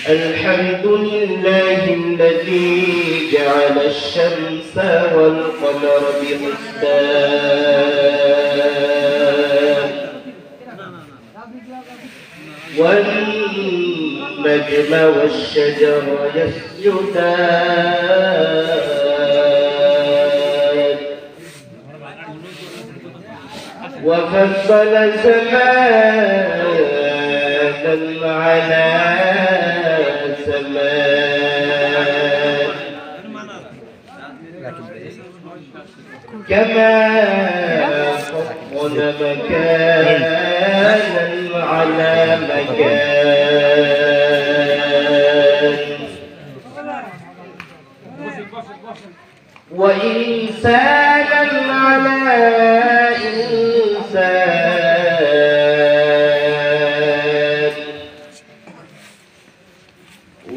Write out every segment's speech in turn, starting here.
الحمد لله الذي جعل الشمس والقمر بحسبان والنجم والشجر يسجدان وفصل زمانا على زمان كما فصل مكانا على مكان وإنسانا على إنسان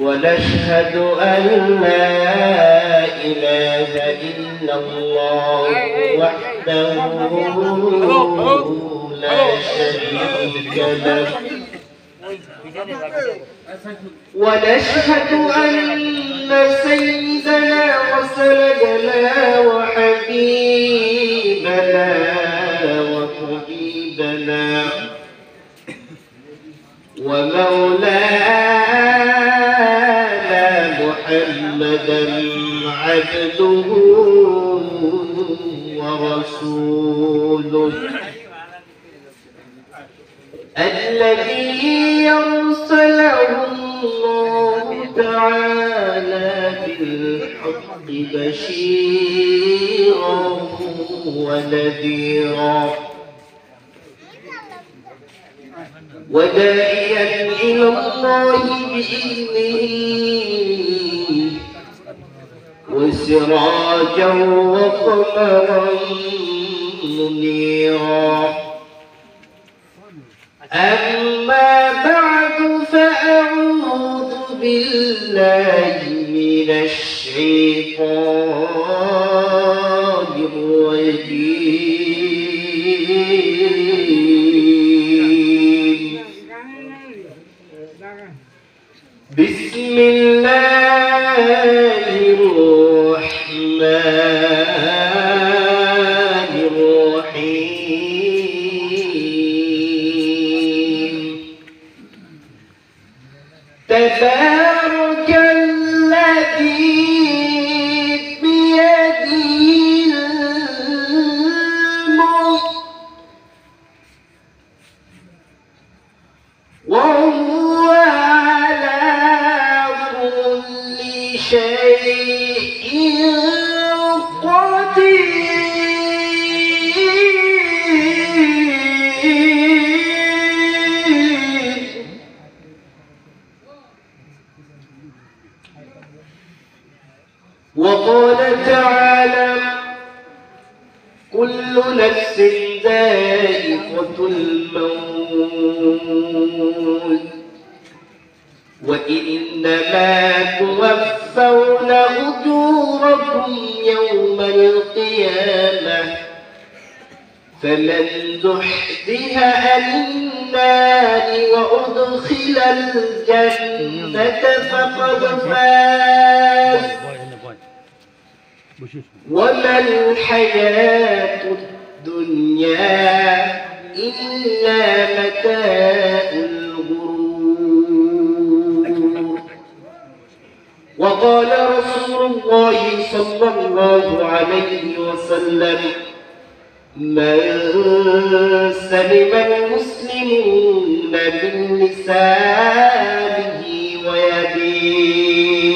ونشهد أن لا إله إلا الله وحده لا شريك له ونشهد أن سيدنا وسندنا وحبيبنا وطبيبنا ومولانا محمدا عبده ورسوله الذي يرسله الله تعالى بالحق بشيرا ونذيرا وداعيا إلى الله بإذنه وسراجا وقمرا منيرا أما بعد فأعوذ بالله من الشيطان الرجيم بسم الله الرحمن الرحيم تبارك الذي بيده الملك وهو على كل شيء قدير وقال تعالى كل نفس ذائقة الموت وإنما توفون أجوركم يوم القيامة فمن زحزح عن النار وأدخل الجنة فقد فاز وما الحياة الدنيا إلا متاع الغرور وقال رسول الله صلى الله عليه وسلم من سلم المسلمون من لسانه ويديه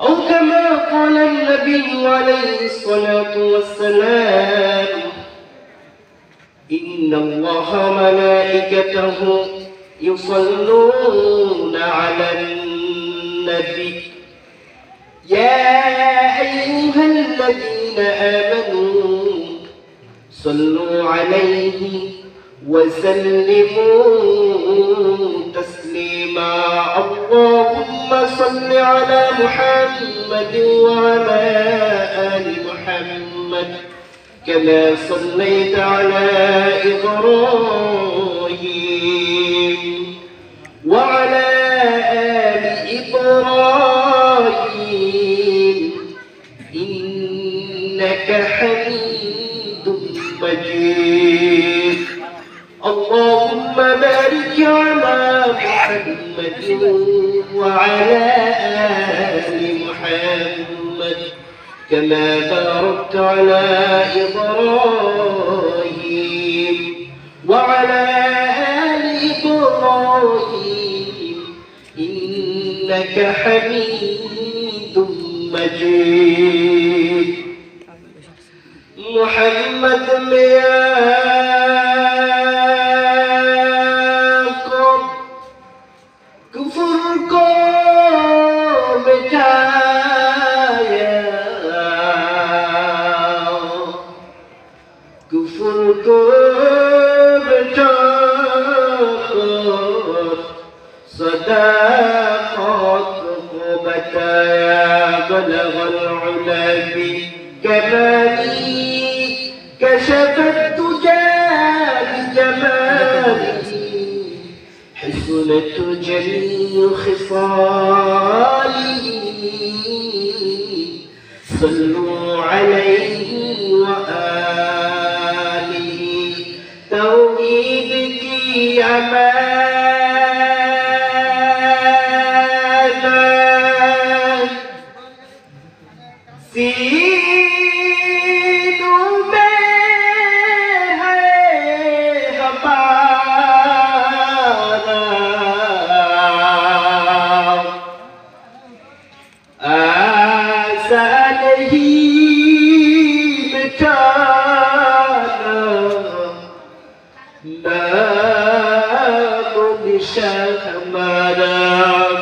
أو كما قال النبي عليه الصلاة والسلام إن الله وملائكته يصلون على النبي يا أيها الذين آمنوا صلوا عليه وسلموا تسليما اللهم صل على محمد وعلى آل محمد كما صليت على إبراهيم اللهم بارك على محمد وعلى آل محمد كما باركت على إبراهيم وعلى آل إبراهيم إنك حميد مجيد محمد كفر کو مٹایا کفر کو مٹا کر صداقت کو بتایا بلغ العلا بکمالی كشف الدجى بجماله حسنت جميع خصاله صلوا عليه وآله توحيد کی امانت सीनों में है हमारा आशा नहीं मिटाना नाम निशान हमारा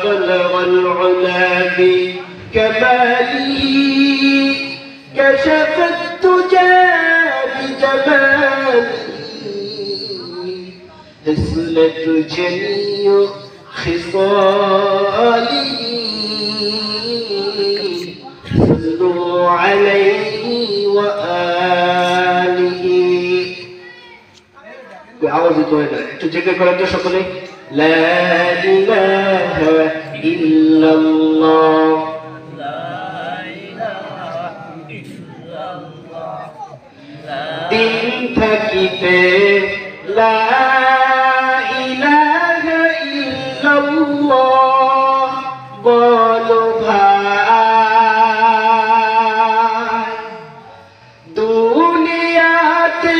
बलग العلا بكماله كشف الدجى بجماله حسنت جميع خصاله صلوا عليه وآله بأعوذ بالله تجيك كلام شكرا لا إله إلا الله दिन थकीते ला इलाहा इल्लल्लाह बोलो भाई दुनियाते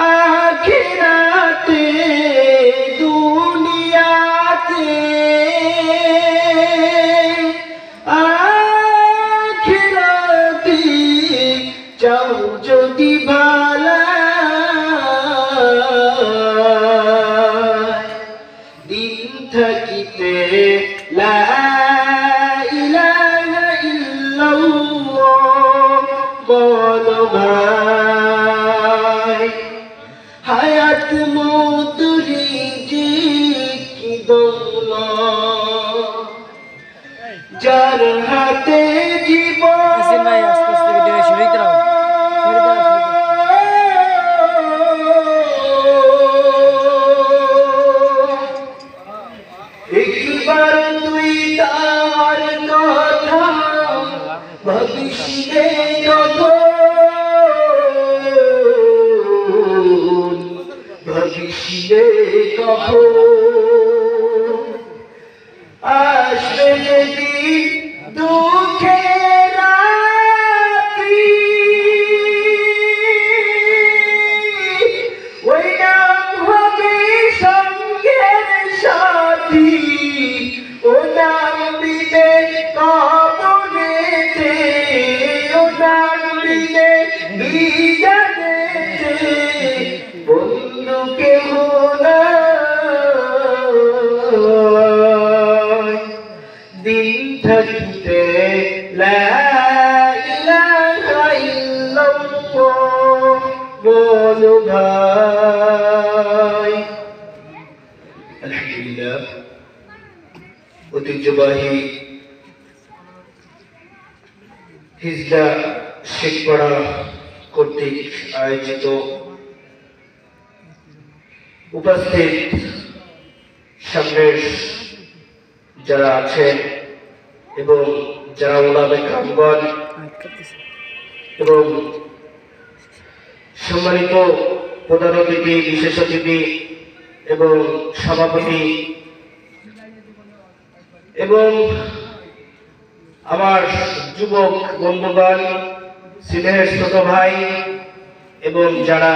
आखिराते दुनियाते आखिराते जाओ যদি ভালা দিন থাকিতে লা ইলাহা ইল্লাল্লাহ বলো ভাই হায়াত মওত রিজিক কি দৌলত যার হাতে জীবন ভাই আস্তে আস্তে ভিডিও শুরু করো একবার তুই তার কথা ভবিষ্যতে কখন ভবিষ্যতে কখন আসবে যেদিন দুঃখের রাত্রি ওই নাম হবে সঙ্গের সাথী ও নাম দিলে কবরেতে ও নাম দিলে বিজানেতে বন্ধু কেহ নাই দিন থাকিতে লা ইলাহা ইল্লাল্লাহ বলো ভাই আলহামদুলিল্লাহ ঐতিহ্যবাহী হিজলা শেখপাড়া কর্তৃক আয়োজিত উপস্থিত সামনের যারা আছেন এবং যারা ওলামে কামগণ এবং সম্মানিত প্রধান অতিথি বিশেষ অতিথি এবং সভাপতি এবং আমার যুবক বন্ধুগণ, সিলেটের ছোট ভাই এবং যারা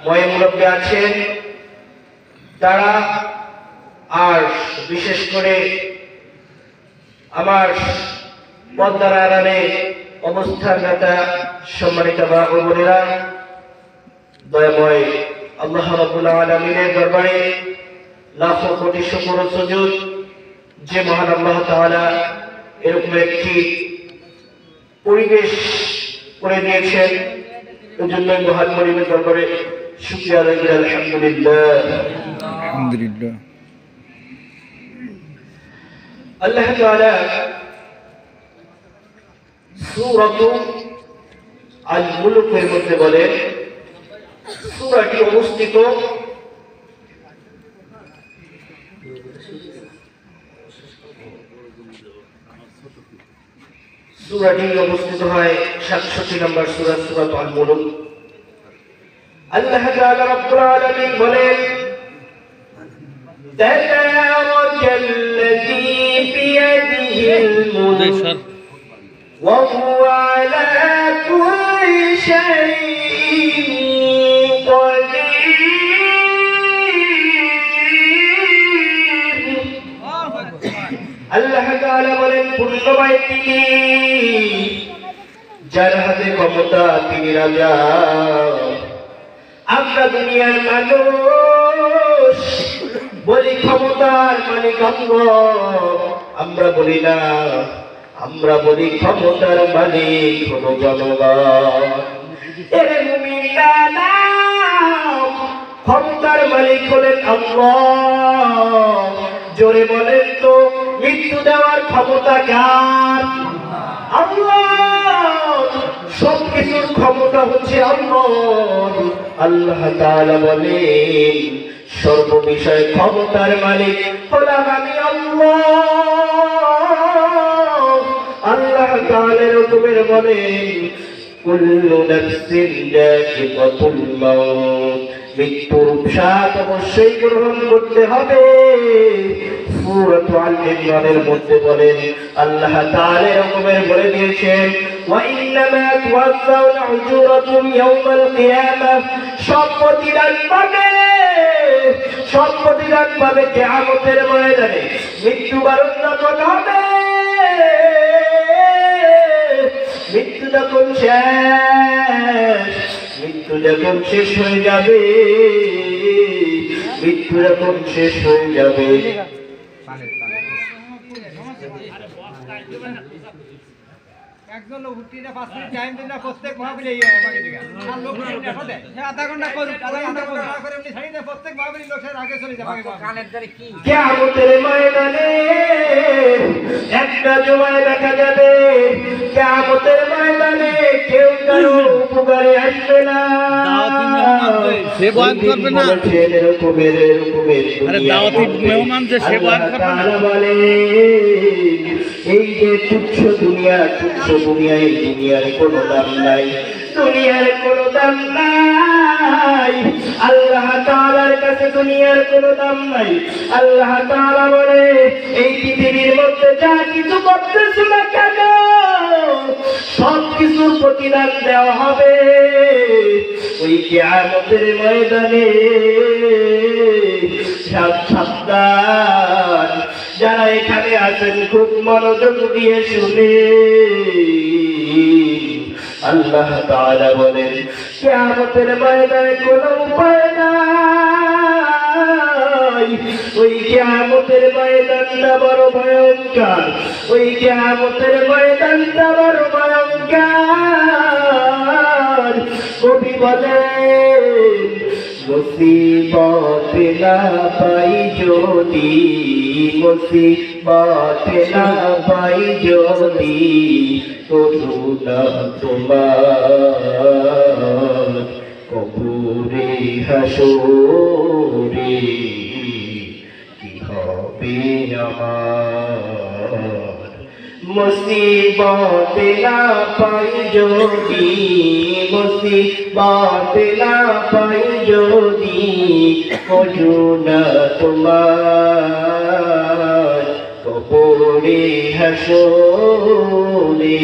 ময় মুরব্বী আছেন তারা, আর বিশেষ করে আমার পদ্মার আড়ালে অবস্থানরতা সম্মানিত মা ও বোনেরা, দয়াময় আল্লাহ রাব্বুল আলামিনের দরবারে লাখো কোটি শুকর ও সুজুদ যে মহান আল্লাহ তাআলা এরকম একটি পরিবেশ করে দিয়েছেন, এজন্য মহান মরিমের দরবারে শুকরিয়া আদায় করি। আলহামদুলিল্লাহ। আল্লাহ তাআলা সূরাতু আল মুলকের মধ্যে বলেন, সূরাটি অবস্থিত হয় ৬৭ নম্বর সূরা, সূরাতুল আল মুলক। আল্লাহ তাআলা রাব্বুল আলামিন বলেন, তাবারাকাল্লাযী বিয়াদিহিল মুলক ওয়া হুয়া আলা কুল্লি শাইইন কাদির। আল্লাহ তাআলা বলেন, পূর্ণময় তিনি, যার হাতে ক্ষমতা, তিনি রাজা। আমরা দুনিয়ার মানুষ বলি ক্ষমতার মালিক আল্লাহ, আমরা বলি না, আমরা বলি ক্ষমতার মালিক হলো জনগণ। এরে মুমিনরা, ক্ষমতার মালিক হলেন আল্লাহ। জোরে বলেন তো, মৃত্যু দেওয়ার ক্ষমতা কার? আল্লাহ। সবকিছুর ক্ষমতা হচ্ছে আল্লাহ। আল্লাহ তাআলা বলেন, সর্ববিষয়ে ক্ষমতার মালিক হলাম আমি আল্লাহ। আল্লাহ তাআলা রকমের বলেন, কুল্লু নাফসিন যায়িকাতুল মাউত, মৃত্যুর স্বাদ অবশ্যই গ্রহণ করতে হবে। সূরাতুল আল ইমরানের মধ্যে বলেন, আল্লাহ তাআলা এরকমের বলে দিয়েছেন, ওয়া ইন্নামা তুওয়াফাউনা উজুরাকুম ইয়াওমাল কিয়ামাহ, সব প্রতিদান পাবে কিয়ামতের ময়দানে। মৃত্যুবরণ যখন হবে, মৃত্যু যখন শেষ হয়ে যাবে, মৃত্যু যখন শেষ হয়ে যাবে, একজন লোক উঠিয়ে 5 মিনিট টাইম দেন না, প্রত্যেক মাহফিলে এই বাকি দিকে আর লোক দেখা দেয় আধা ঘন্টা করুক, আধা ঘন্টা করে উনি ছাড়ি দেয়, প্রত্যেক মাহফিলে লোকের আগে চলে যাবে। কানের ধরে কি কিয়ামতের ময়দানে একটা জমায় দেখা যাবে, কিয়ামতের ময়দানে কেউ কারো উপকারে আসবে না। সে বয়ান করবে না, আরে দাওয়াতি মেহমান যে সে বয়ান করবে না। এই যে তুচ্ছ দুনিয়া, এই দুনিয়ার কোনো দাম নাই, দুনিয়ার কোনো দাম নাই। আল্লাহ তাআলার কাছে দুনিয়ার কোনো দাম নাই। আল্লাহ তাআলা বলে, এই পৃথিবীর মধ্যে যা কিছু করতেছো না কেন, সব কিছুর প্রতিদান দেওয়া হবে ওই কিয়ামতের ময়দানে। সাবধান, যারা এখানে আছেন খুব মনোযোগ দিয়ে শুনে। আল্লাহ তাআলা বলেন, কিয়ামতের ময়দানে কোনো উপায় নাই। ওই কিয়ামতের ময়দানটা বড় ভয়ঙ্কর, ওই কিয়ামতের ময়দানটা বড় ভয়ঙ্কর। কবি বলেন, মুসিবত না পাই যদি, মুসিবত না পাই যদি, করুণা তোমার কবরে হাসরে কি হবে আমার। মুসিবত না পাই যদি, মুসিবত না পাই যদি, করুণা তোমার কবরে হাসরে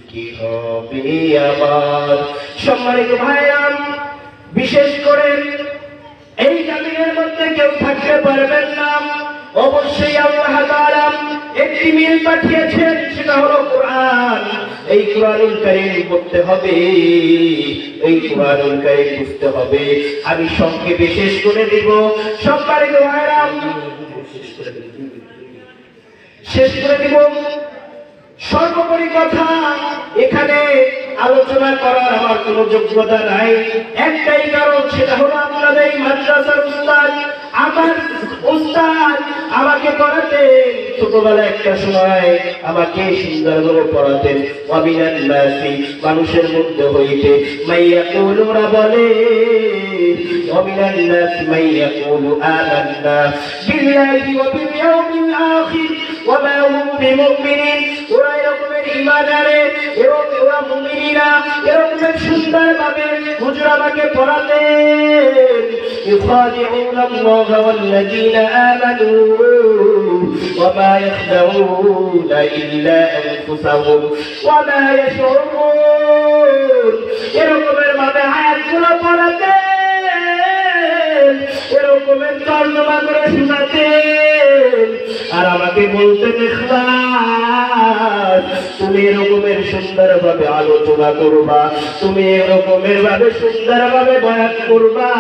কি হবে আমার। সম্মানিত ভাইরাম, বিশেষ করে এই জামিনের মধ্যে কেউ থাকতে পারবেন না, অবশ্যই আল্লাহ তাআলা একটি মিল পাঠিয়েছেন, সেটা হলো কোরআন। এই কোরআনুল কারীম পড়তে হবে, এই কোরআনুল কারীম বুঝতে হবে। আমি সংক্ষেপে শেষ করে দিব। সম্মানিত ভাইরাম, শেষ করে দিব। সর্বোপরি কথা, এখানে আলোচনা করার আমার কোনো যোগ্যতা নাই, একটাই কারণ, সেটা হলো আপনাদের এই মাদ্রাসার উস্তাদ, আমার উস্তাদ আমাকে পড়াতেন ছোটবেলায়, একটা সময় আমাকে সুন্দর করে পড়াতেন। ওয়াবিনান নাসি, মানুষের মধ্যে হইতে, মাইয়াকুলু, ওরা বলে, ওয়াবিনান নাসি মাইয়াকুলু আমান্না বিল্লাহি ওয়া বিল ইয়াউমিল আখির ওয়া মা হুম বিমুমিনিন। ওরা এরকমের ঈমান আনে এবং ওরা মুমিনিনা, এরকমের সুন্দরভাবে হুজুর আমাকে পড়াতেন। ইউখাদিউনা আল্লাহ ওয়াল্লাযীনা আমানু ওয়া মা ইয়াখদাউনা ইল্লা আনফুসাহুম ওয়া মা ইয়াশউরুন। এরকমের ভাবে আয়াতগুলো পড়াতেন, এরকমের তর্জমা করে শোনাতেন, আর আমাকে বলতেন, ইখলাস, তুমি এরকমের সুন্দরভাবে আলোচনা করবা, তুমি এরকমের ভাবে সুন্দরভাবে বয়ান করবা।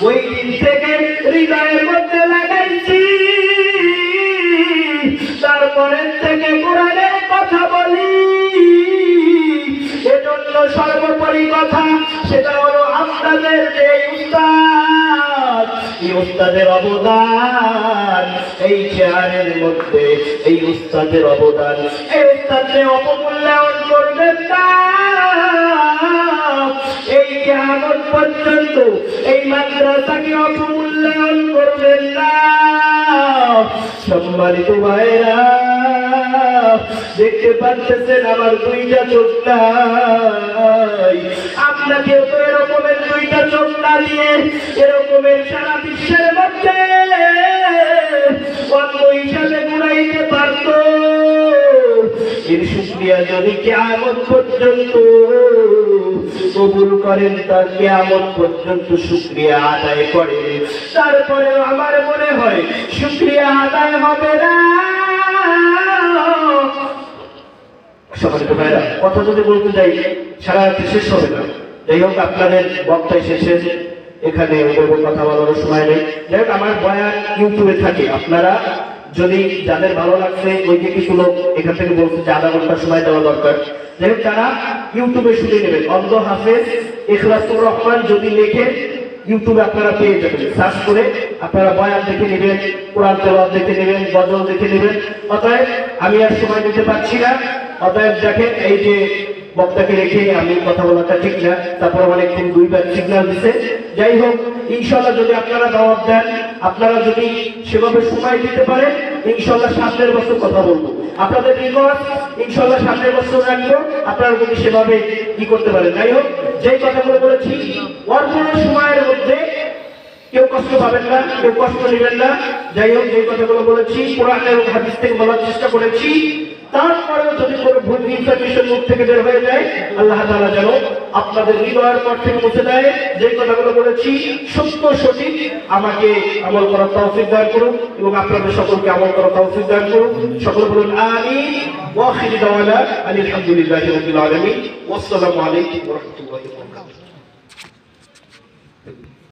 ওই দিন থেকে হৃদয়ের মধ্যে লাগাইছি, তারপরের থেকে কোরআনের কথা বলি। এজন্য সর্বোপরি কথা, সেটা হলো আপনাদের যে উস্তাদ, এই উস্তাদের অবদান এই চেয়ারের মধ্যে, এই উস্তাদের অবদান, এই উস্তাদকে অপমূল্যায়ন করবেন না। এই কিয়ামত পর্যন্ত এই মাদ্রাসাকে অপমূল্যায়ন করবেন না। সম্মানিত ভাইরা, দেখতে পাচ্ছেন আমার দুইটা চোখ নাই, আপনাকেও তো এরকমের দুইটা চোখ না দিয়ে এরকমের সারা বিশ্বের মধ্যে অন্য হিসাবে গুনাইতে পারত। এর শুকরিয়া যদি কিয়ামত পর্যন্ত কবুল করেন, তার কিয়ামত পর্যন্ত শুকরিয়া আদায় করেন, তারপরে আমার মনে হয় শুকরিয়া আদায় হবে না। সম্মানিত ভাইরা, কথা যদি বলতে যাই সারা রাত্রি শেষ হবে না। যাই হোক, আপনাদের বক্তব্য শেষে এখানে কথা বলার সময় নেই। যাই হোক, আমার বয়ান ইউটিউবে থাকে, আপনারা যদি যাদের ভালো লাগছে, ওই যে কিছু লোক এখান থেকে বলছে যে আধা ঘন্টা সময় দেওয়া দরকার, যাই হোক তারা ইউটিউবে শুনে নেবেন। অন্ধ হাফেজ ইখলাসুর রহমান যদি লেখে ইউটিউবে আপনারা পেয়ে যাবেন, সার্চ করে আপনারা বয়ান দেখে নেবেন, কোরআন তেলাওয়াত দেখে নেবেন, গজল দেখে নেবেন। অতএব আমি আর সময় দিতে পারছি না। অতএব দেখেন, এই যে বক্তাকে রেখে আমি কথা বলাটা ঠিক না, তারপর অনেকদিন দুইবার সিগন্যাল দিচ্ছে। যাই হোক, ইনশাল্লাহ যদি আপনারা দাওয়াত দেন, আপনারা যদি সেভাবে সময় দিতে পারেন, ইনশাল্লাহ সামনের বছর কথা বলবো। আপনাদের রিকোয়েস্ট ইনশাল্লাহ সামনের বছর রাখবো, আপনারা যদি সেভাবে কি করতে পারেন। যাই হোক, যেই কথাগুলো বলেছি অল্প সময়ের মধ্যে কেউ কষ্ট পাবেন না, কেউ কষ্ট নেবেন না। যাই হোক, যে কথাগুলো বলেছি কোরআন এবং হাদিস থেকে বলার চেষ্টা করেছি, তারপরেও যদি কোনো ভুল ইনফরমেশন মুখ থেকে বের হয়ে যায়, আল্লাহ তাআলা যেন আপনাদের হৃদয়ের পর থেকে মুছে দেয়। যে কথাগুলো বলেছি সত্য সঠিক, আমাকে আমল করার তৌফিক দান করুন এবং আপনাদের সকলকে আমল করার তৌফিক দান করুন। সকল বলুন আমিন। ওয়া আখিরু দাওয়ানা আলহামদুলিল্লাহি রাব্বিল আলামিন। ওয়াসসালামু আলাইকুম ওয়া রাহমাতুল্লাহি ওয়া বারাকাতুহু।